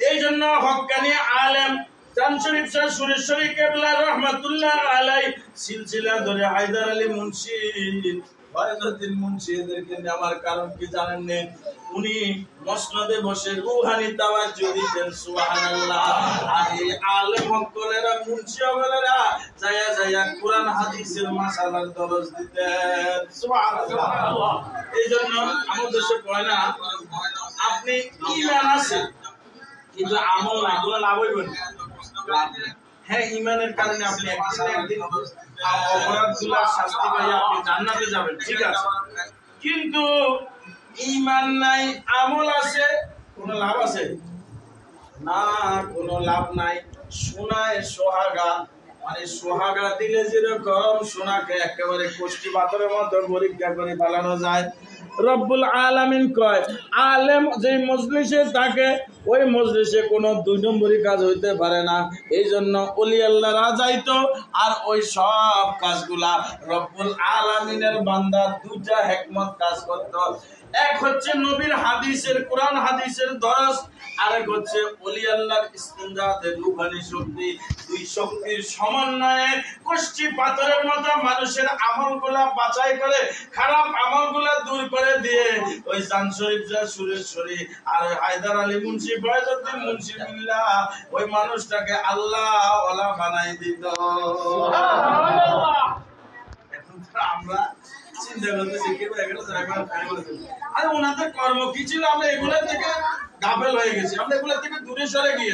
এই জন্য হক্কানি আলেম জান শরীফ শাহ সুরেশ্বরী কেবলা রহমাতুল্লাহ আলাইহি সিলসিলা ধরে হায়দার আলী মুন্সি, ফয়জউদ্দিন মুন্সি এদেরকে নেওয়ার কারণ কি জানেন না? উনি মসনদে বসে রুহানি তাওয়াজ্জুহ দিতেন, সুবহানাল্লাহ। আর এই আলেম হকলেরা মুন্সি হকলেরা যায়া যায়া কোরআন হাদিসের মাসালার দরস দিতেন, সুবহানাল্লাহ। এই জন্য আমাদের দেশে কয় না, আপনি ঈমান আছে কিন্তু আমল না, কোনো লাভ হইবে না। হ্যাঁ, ঈমানের কারণে আপনি একদিন অপরাধগুলোর শাস্তি পাইয়া আপনি জান্নাতে যাবেন, ঠিক আছে, কিন্তু ঈমান নাই, আমল আছে, কোনো লাভ আছে না, কোনো লাভ নাই। সোনায় সোহাগা, মানে সোহাগা দিলে যেরকম সোনাকে একেবারে কোষ্ঠী পাথরের মতো পরীক্ষা করে ফেলানো যায়, রব্বুল আলামিন কয় আলেম যে মজলিসে থাকে ওই মজলিসে কোনো 2 নম্বরই কাজ হইতে পারে না। এই জন্য ওলি আল্লাহরা যাইতো, আর ওই সব কাজগুলা রব্বুল আলামিনের বান্দা 2টা হিকমত কাজ করত। এক হচ্ছে নবীর হাদিসের, কোরআন হাদিসের দরস, আরেক হচ্ছে ওলি আল্লাহর ইস্তিনজাতের রূহানি শক্তি। 2 শক্তির সমন্বয়ে কোষ্ঠী পাথরের মতো মানুষের আমলগুলা বাছাই করে, খারাপ আমলগুলা দূর করে দিয়ে ওই জান শরীফ শাহ সুরেশ্বরী আর হায়দার আলী মুন্সি, ফয়জউদ্দিন মুন্সি বিল্লাহ ওই মানুষটাকে আল্লাহ ওয়ালা বানাই দিত, সুবহানাল্লাহ। এখন তো আমরা চিন্তা করতেছি কি ভাই, এগুলো জায়গা খাই বলতে, আর ওনাদের কর্ম কি ছিল, আমরা এগুলা থেকে গাফেল হয়ে গেছি, আমরা এগুলা থেকে দূরে সরে গিয়ে